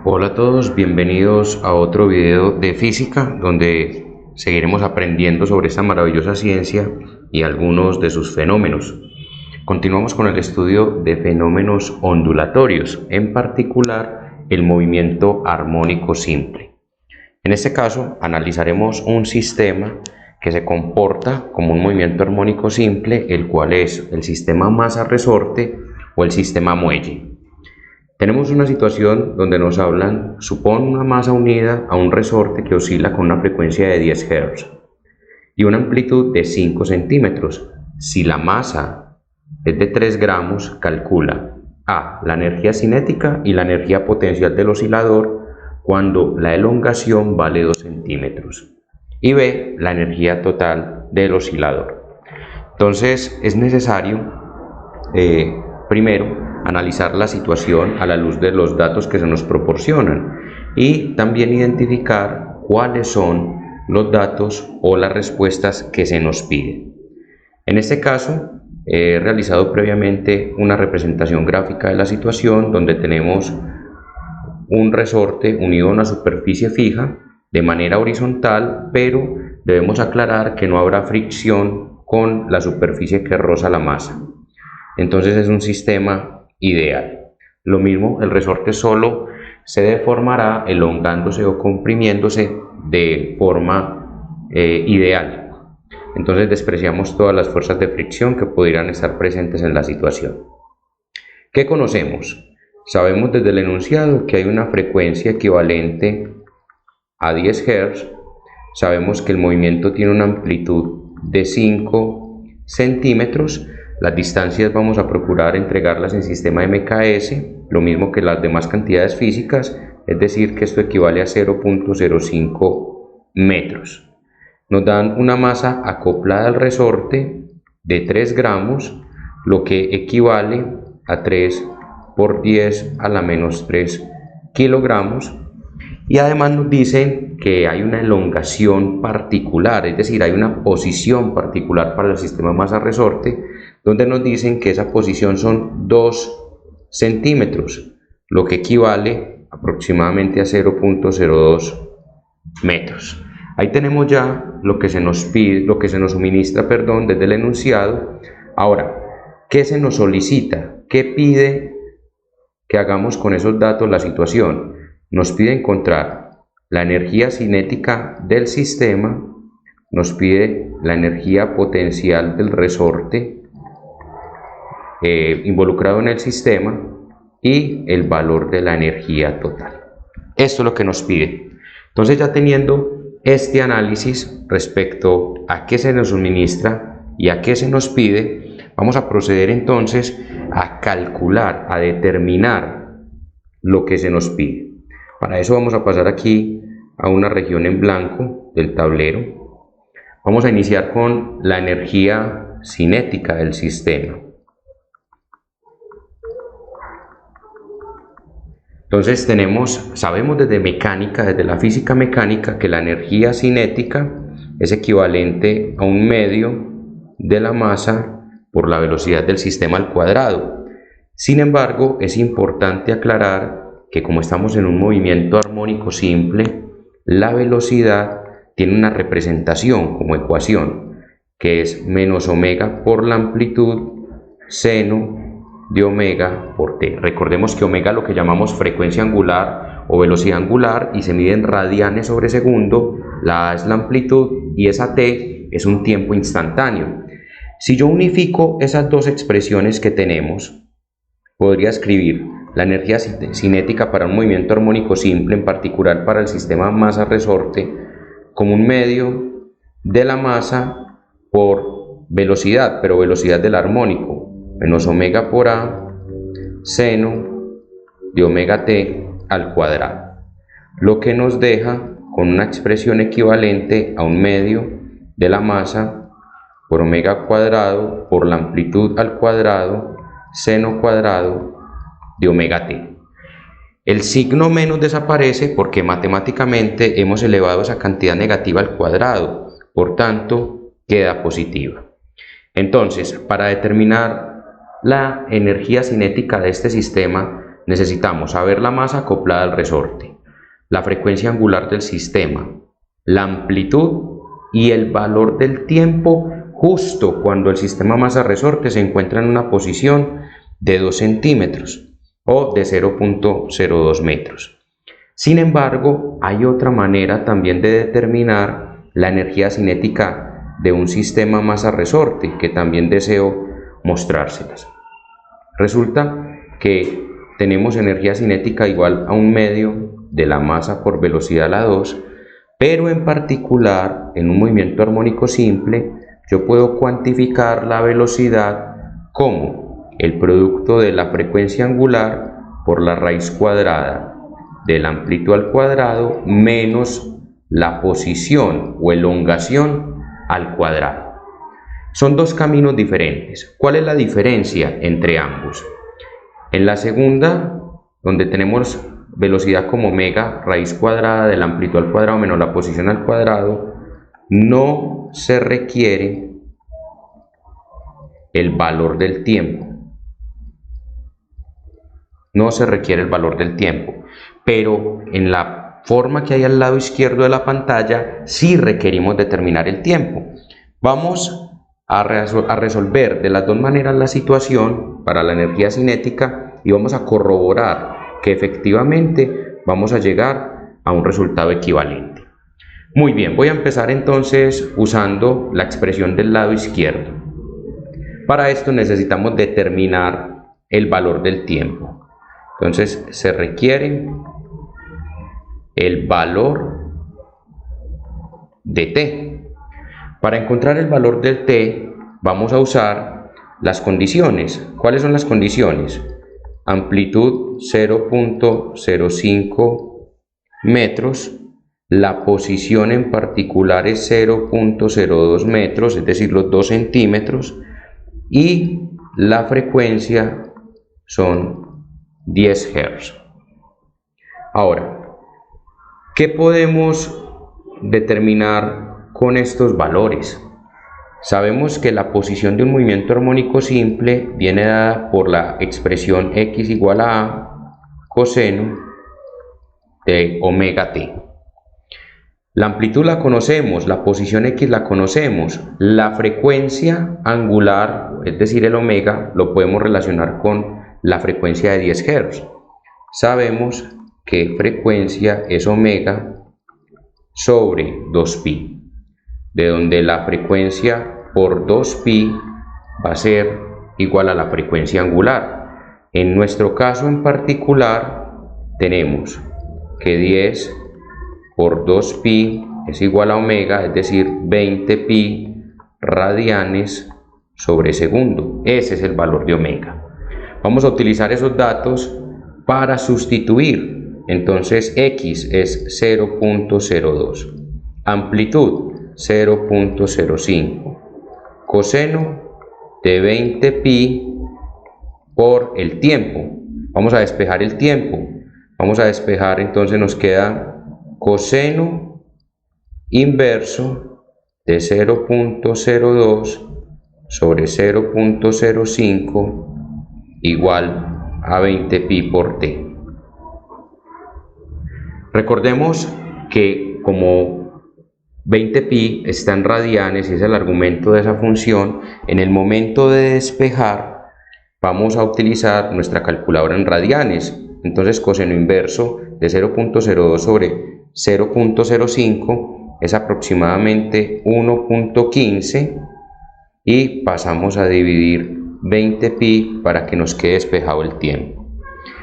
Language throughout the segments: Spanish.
Hola a todos, bienvenidos a otro video de física donde seguiremos aprendiendo sobre esta maravillosa ciencia y algunos de sus fenómenos. Continuamos con el estudio de fenómenos ondulatorios, en particular el movimiento armónico simple. En este caso analizaremos un sistema que se comporta como un movimiento armónico simple, el cual es el sistema masa-resorte o el sistema muelle. Tenemos una situación donde nos hablan, supón una masa unida a un resorte que oscila con una frecuencia de 10 Hz y una amplitud de 5 centímetros. Si la masa es de 3 gramos, calcula A, la energía cinética y la energía potencial del oscilador cuando la elongación vale 2 centímetros y B, la energía total del oscilador. Entonces es necesario primero analizar la situación a la luz de los datos que se nos proporcionan y también identificar cuáles son los datos o las respuestas que se nos piden. En este caso, he realizado previamente una representación gráfica de la situación donde tenemos un resorte unido a una superficie fija de manera horizontal, pero debemos aclarar que no habrá fricción con la superficie que roza la masa. Entonces es un sistema ideal. Lo mismo, el resorte solo se deformará elongándose o comprimiéndose de forma ideal. Entonces despreciamos todas las fuerzas de fricción que pudieran estar presentes en la situación. ¿Qué conocemos? Sabemos desde el enunciado que hay una frecuencia equivalente a 10 Hz. Sabemos que el movimiento tiene una amplitud de 5 centímetros. Las distancias vamos a procurar entregarlas en sistema MKS, lo mismo que las demás cantidades físicas, es decir, que esto equivale a 0.05 metros. Nos dan una masa acoplada al resorte de 3 gramos, lo que equivale a 3 por 10 a la menos 3 kilogramos. Y además nos dicen que hay una elongación particular, es decir, hay una posición particular para el sistema masa-resorte, donde nos dicen que esa posición son 2 centímetros, lo que equivale aproximadamente a 0.02 metros. Ahí tenemos ya lo que se nos pide, lo que se nos suministra, desde el enunciado. Ahora, ¿qué se nos solicita? ¿Qué pide que hagamos con esos datos la situación? Nos pide encontrar la energía cinética del sistema, nos pide la energía potencial del resorte involucrado en el sistema y el valor de la energía total. Esto es lo que nos pide. Entonces, ya teniendo este análisis respecto a qué se nos suministra y a qué se nos pide, vamos a proceder entonces a calcular, a determinar lo que se nos pide. Para eso vamos a pasar aquí a una región en blanco del tablero. Vamos a iniciar con la energía cinética del sistema. Entonces sabemos desde mecánica, desde la física mecánica, que la energía cinética es equivalente a un medio de la masa por la velocidad del sistema al cuadrado. Sin embargo, es importante aclarar que como estamos en un movimiento armónico simple, la velocidad tiene una representación como ecuación, que es menos omega por la amplitud seno de omega por t. Recordemos que omega lo que llamamos frecuencia angular o velocidad angular y se mide en radianes sobre segundo, la a es la amplitud y esa t es un tiempo instantáneo. Si yo unifico esas dos expresiones que tenemos, podría escribir la energía cinética para un movimiento armónico simple, en particular para el sistema masa-resorte, como un medio de la masa por velocidad, pero velocidad del armónico, menos omega por a seno de omega t al cuadrado, lo que nos deja con una expresión equivalente a un medio de la masa por omega cuadrado por la amplitud al cuadrado seno cuadrado de omega t. El signo menos desaparece porque matemáticamente hemos elevado esa cantidad negativa al cuadrado, por tanto queda positiva. Entonces, para determinar la energía cinética de este sistema, necesitamos saber la masa acoplada al resorte, la frecuencia angular del sistema, la amplitud y el valor del tiempo justo cuando el sistema masa-resorte se encuentra en una posición de 2 centímetros o de 0.02 metros. Sin embargo, hay otra manera también de determinar la energía cinética de un sistema masa-resorte que también deseo mostrárselas. Resulta que tenemos energía cinética igual a 1/2 de la masa por velocidad a la 2, pero en particular en un movimiento armónico simple yo puedo cuantificar la velocidad como el producto de la frecuencia angular por la raíz cuadrada de la amplitud al cuadrado menos la posición o elongación al cuadrado. Son dos caminos diferentes. ¿Cuál es la diferencia entre ambos? En la segunda, donde tenemos velocidad como omega, raíz cuadrada de la amplitud al cuadrado menos la posición al cuadrado, no se requiere el valor del tiempo. No se requiere el valor del tiempo, pero en la forma que hay al lado izquierdo de la pantalla sí requerimos determinar el tiempo. Vamos a resolver de las dos maneras la situación para la energía cinética y vamos a corroborar que efectivamente vamos a llegar a un resultado equivalente. Muy bien, voy a empezar entonces usando la expresión del lado izquierdo. Para esto necesitamos determinar el valor del tiempo. Entonces se requiere el valor de t. Para encontrar el valor del t vamos a usar las condiciones. ¿Cuáles son las condiciones? Amplitud 0.05 metros, la posición en particular es 0.02 metros, es decir, los 2 centímetros, y la frecuencia son 10 Hz. Ahora, ¿qué podemos determinar con estos valores? Sabemos que la posición de un movimiento armónico simple viene dada por la expresión x igual a a coseno de omega t. La amplitud la conocemos, la posición x la conocemos, la frecuencia angular, es decir, el omega, lo podemos relacionar con la frecuencia de 10 Hz. Sabemos que frecuencia es omega sobre 2pi, de donde la frecuencia por 2pi va a ser igual a la frecuencia angular. En nuestro caso en particular tenemos que 10 por 2pi es igual a omega, es decir, 20pi radianes sobre segundo. Ese es el valor de omega. Vamos a utilizar esos datos para sustituir. Entonces x es 0.02, amplitud 0.05, coseno de 20pi por el tiempo. Vamos a despejar el tiempo. Vamos a despejar, entonces nos queda coseno inverso de 0.02 sobre 0.05 igual a 20pi por t. Recordemos que como 20pi está en radianes y es el argumento de esa función, en el momento de despejar vamos a utilizar nuestra calculadora en radianes. Entonces coseno inverso de 0.02 sobre 0.05 es aproximadamente 1.15 y pasamos a dividir 20pi para que nos quede despejado el tiempo.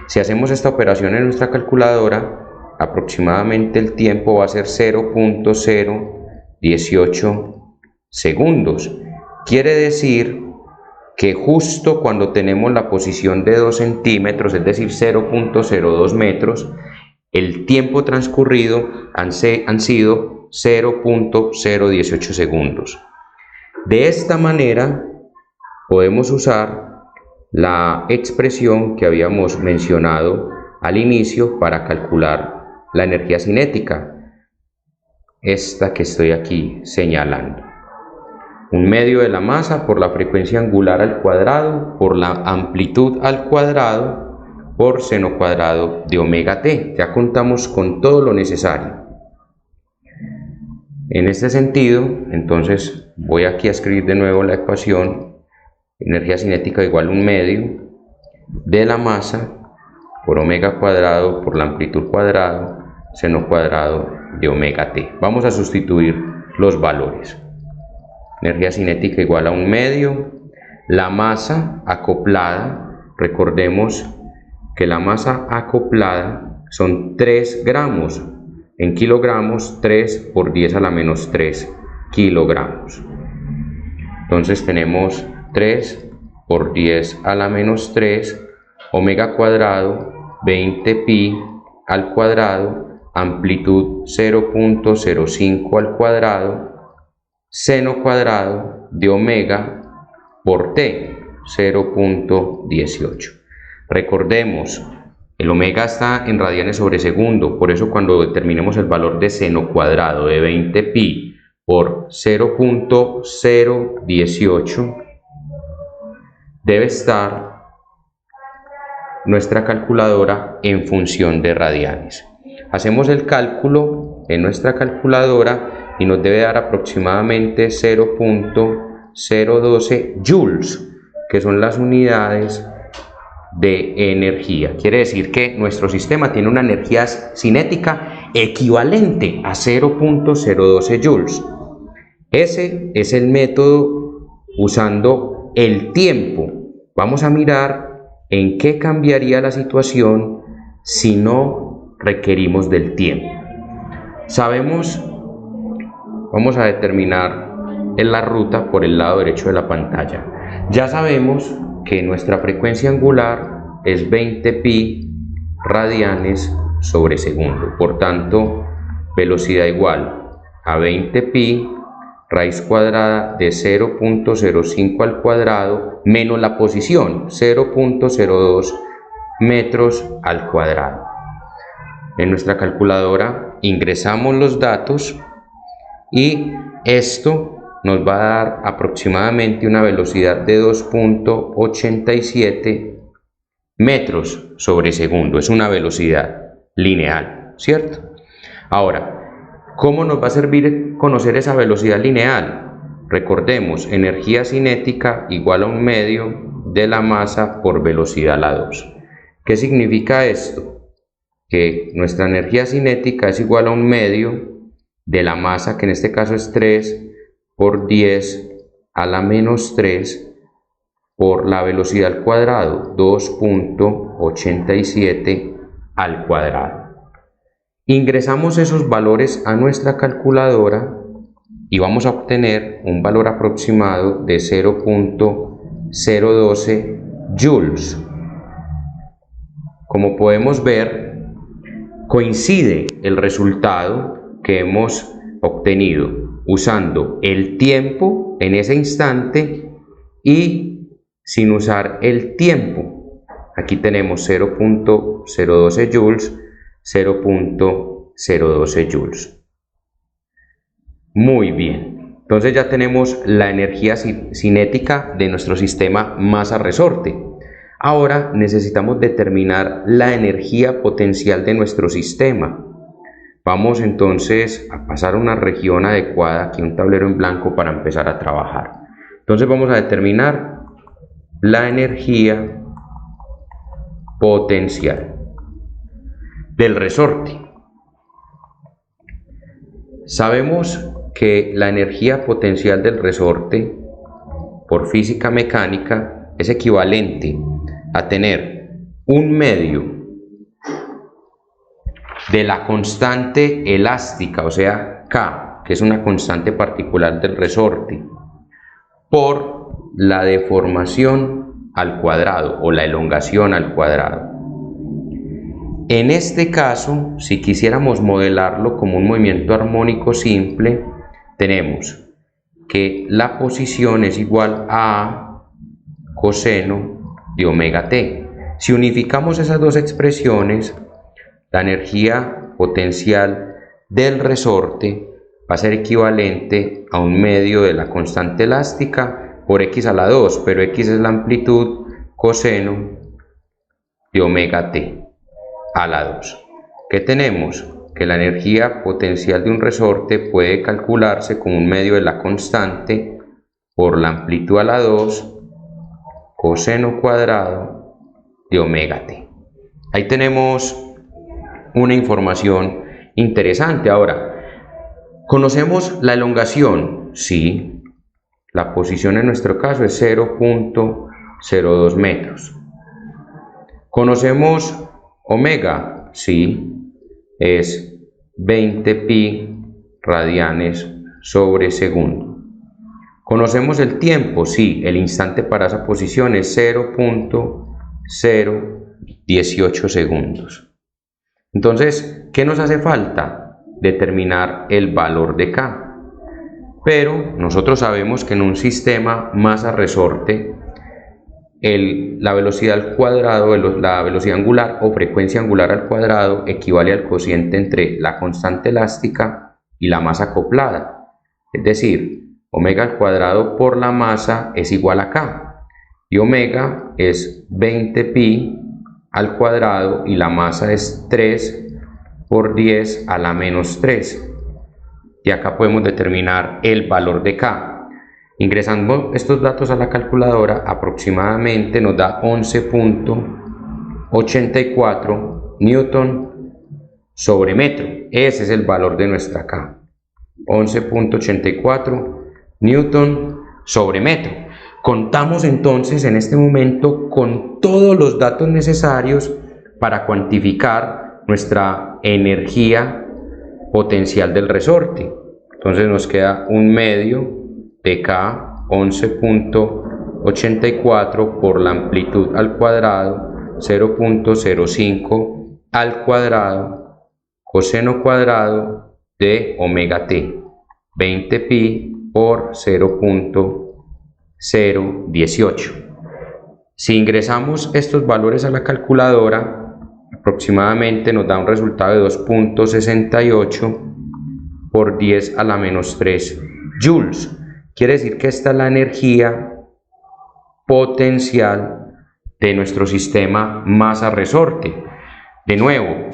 Si hacemos esta operación en nuestra calculadora, aproximadamente el tiempo va a ser 0.018 segundos. Quiere decir que justo cuando tenemos la posición de 2 centímetros, es decir, 0.02 metros, el tiempo transcurrido han sido 0.018 segundos. De esta manera podemos usar la expresión que habíamos mencionado al inicio para calcular la energía cinética, esta que estoy aquí señalando. 1/2 de la masa por la frecuencia angular al cuadrado por la amplitud al cuadrado por seno cuadrado de omega t. Ya contamos con todo lo necesario. En este sentido, entonces voy aquí a escribir de nuevo la ecuación: energía cinética igual a 1/2 de la masa por omega cuadrado por la amplitud cuadrado seno cuadrado de omega t. Vamos a sustituir los valores. Energía cinética igual a 1/2. La masa acoplada, recordemos que la masa acoplada son 3 gramos. En kilogramos, 3 por 10 a la menos 3 kilogramos. Entonces tenemos 3 por 10 a la menos 3, omega cuadrado, 20 pi al cuadrado, amplitud 0.05 al cuadrado, seno cuadrado de omega por t, 0.18. Recordemos, el omega está en radianes sobre segundo, por eso cuando determinemos el valor de seno cuadrado de 20 pi por 0.018, debe estar nuestra calculadora en función de radianes. Hacemos el cálculo en nuestra calculadora y nos debe dar aproximadamente 0.012 joules, que son las unidades de energía. Quiere decir que nuestro sistema tiene una energía cinética equivalente a 0.012 joules. Ese es el método usando el tiempo. Vamos a mirar en qué cambiaría la situación si no requerimos del tiempo. Sabemos, vamos a determinar en la ruta por el lado derecho de la pantalla. Ya sabemos que nuestra frecuencia angular es 20 pi radianes sobre segundo. Por tanto, velocidad igual a 20 pi raíz cuadrada de 0.05 al cuadrado menos la posición, 0.02 metros al cuadrado. En nuestra calculadora ingresamos los datos y esto nos va a dar aproximadamente una velocidad de 2.87 metros sobre segundo. Es una velocidad lineal, ¿cierto? Ahora, ¿cómo nos va a servir conocer esa velocidad lineal? Recordemos, energía cinética igual a 1/2 de la masa por velocidad a la 2. ¿Qué significa esto? Que nuestra energía cinética es igual a 1/2 de la masa, que en este caso es 3 por 10 a la menos 3 por la velocidad al cuadrado, 2.87 al cuadrado. Ingresamos esos valores a nuestra calculadora y vamos a obtener un valor aproximado de 0.012 joules. Como podemos ver, coincide el resultado que hemos obtenido usando el tiempo en ese instante y sin usar el tiempo. Aquí tenemos 0.012 joules, 0.012 joules. Muy bien, entonces ya tenemos la energía cinética de nuestro sistema masa-resorte. Ahora necesitamos determinar la energía potencial de nuestro sistema. Vamos entonces a pasar a una región adecuada, aquí un tablero en blanco para empezar a trabajar. Entonces vamos a determinar la energía potencial del resorte. Sabemos que la energía potencial del resorte, por física mecánica, es equivalente a tener 1/2 de la constante elástica, o sea, K, que es una constante particular del resorte, por la deformación al cuadrado o la elongación al cuadrado. En este caso, si quisiéramos modelarlo como un movimiento armónico simple, tenemos que la posición es igual a coseno de omega t. Si unificamos esas dos expresiones, la energía potencial del resorte va a ser equivalente a 1/2 de la constante elástica por x a la 2, pero x es la amplitud, coseno de omega t a la 2. ¿Qué tenemos? Que la energía potencial de un resorte puede calcularse como un medio de la constante por la amplitud a la 2 coseno cuadrado de omega t. Ahí tenemos una información interesante. Ahora, ¿conocemos la elongación? Sí, la posición en nuestro caso es 0.02 metros. ¿Conocemos omega? Sí, es 20 pi radianes sobre segundo. ¿Conocemos el tiempo? Sí, el instante para esa posición es 0.018 segundos. Entonces, ¿qué nos hace falta? Determinar el valor de K. Pero nosotros sabemos que en un sistema masa-resorte, la velocidad al cuadrado, la velocidad angular o frecuencia angular al cuadrado equivale al cociente entre la constante elástica y la masa acoplada. Es decir, omega al cuadrado por la masa es igual a K. Y omega es 20 pi al cuadrado y la masa es 3 por 10 a la menos 3. Y acá podemos determinar el valor de K. Ingresando estos datos a la calculadora, aproximadamente nos da 11.84 newton sobre metro. Ese es el valor de nuestra K. 11.84 newton sobre metro. Contamos entonces en este momento con todos los datos necesarios para cuantificar nuestra energía potencial del resorte. Entonces nos queda un medio de K, 11.84 por la amplitud al cuadrado, 0.05 al cuadrado, coseno cuadrado de omega t, 20 pi por 0.018. Si ingresamos estos valores a la calculadora, aproximadamente nos da un resultado de 2.68 por 10 a la menos 3 joules. Quiere decir que esta es la energía potencial de nuestro sistema masa-resorte. De nuevo,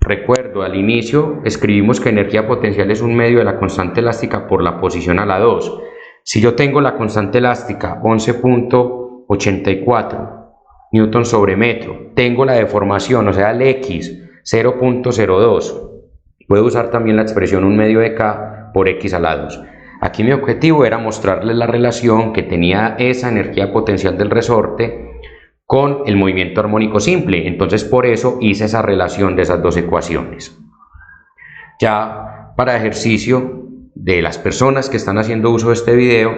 recuerdo, al inicio escribimos que energía potencial es un medio de la constante elástica por la posición a la 2. Si yo tengo la constante elástica 11.84 newton sobre metro, tengo la deformación, o sea el X, 0.02, puedo usar también la expresión un medio de K por X a la 2. Aquí mi objetivo era mostrarles la relación que tenía esa energía potencial del resorte con el movimiento armónico simple. Entonces por eso hice esa relación de esas dos ecuaciones. Ya para ejercicio de las personas que están haciendo uso de este video,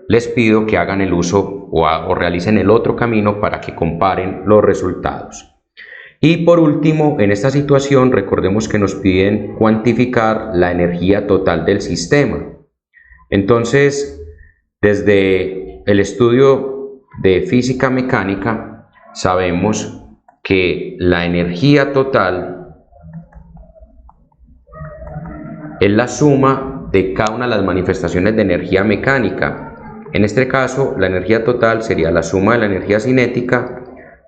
les pido que hagan el uso o realicen el otro camino para que comparen los resultados. Y por último, en esta situación recordemos que nos piden cuantificar la energía total del sistema. Entonces, desde el estudio de física mecánica, sabemos que la energía total es la suma de cada una de las manifestaciones de energía mecánica. En este caso, la energía total sería la suma de la energía cinética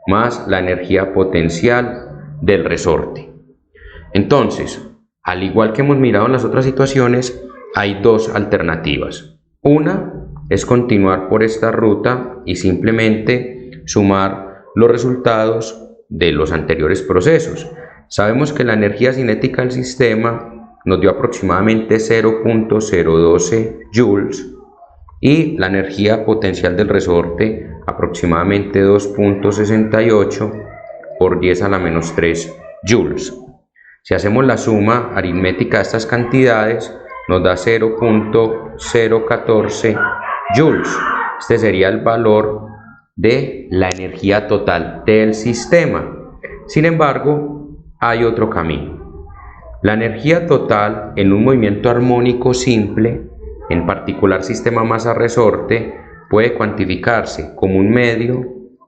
más la energía potencial del resorte. Entonces, al igual que hemos mirado en las otras situaciones, hay dos alternativas. Una es continuar por esta ruta y simplemente sumar los resultados de los anteriores procesos. Sabemos que la energía cinética del sistema nos dio aproximadamente 0.012 joules y la energía potencial del resorte aproximadamente 2.68 por 10 a la menos 3 joules. Si hacemos la suma aritmética de estas cantidades, nos da 0.014 joules. Este sería el valor de la energía total del sistema. Sin embargo, hay otro camino. La energía total en un movimiento armónico simple, en particular sistema masa-resorte, puede cuantificarse como un medio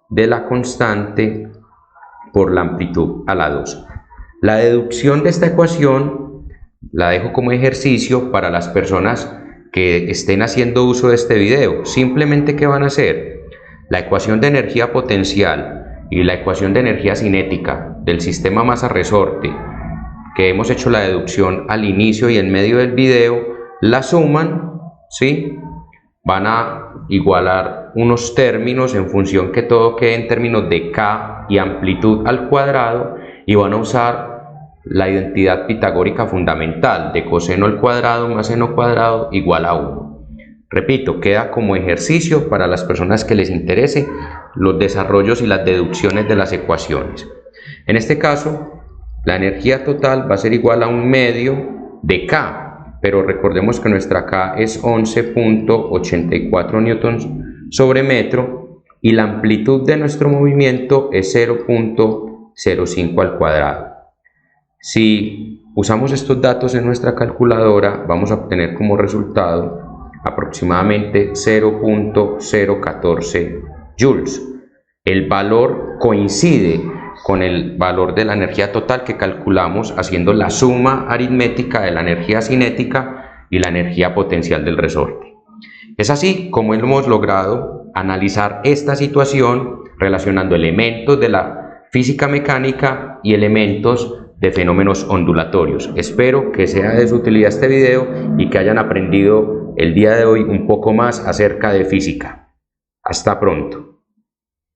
de la constante por la amplitud a la 2. La deducción de esta ecuación la dejo como ejercicio para las personas que estén haciendo uso de este video. Simplemente, ¿qué van a hacer? La ecuación de energía potencial y la ecuación de energía cinética del sistema masa-resorte, que hemos hecho la deducción al inicio y en medio del video, la suman, ¿sí? Van a igualar unos términos en función que todo quede en términos de K y amplitud al cuadrado, y van a usar la identidad pitagórica fundamental de coseno al cuadrado más seno cuadrado igual a 1. Repito, queda como ejercicio para las personas que les interese los desarrollos y las deducciones de las ecuaciones. En este caso, la energía total va a ser igual a 1/2 de K, pero recordemos que nuestra K es 11.84 newtons sobre metro y la amplitud de nuestro movimiento es 0.05 al cuadrado. Si usamos estos datos en nuestra calculadora, vamos a obtener como resultado aproximadamente 0.014 joules. El valor coincide con el valor de la energía total que calculamos haciendo la suma aritmética de la energía cinética y la energía potencial del resorte. Es así como hemos logrado analizar esta situación relacionando elementos de la física mecánica y elementos de fenómenos ondulatorios. Espero que sea de su utilidad este video y que hayan aprendido el día de hoy un poco más acerca de física. Hasta pronto.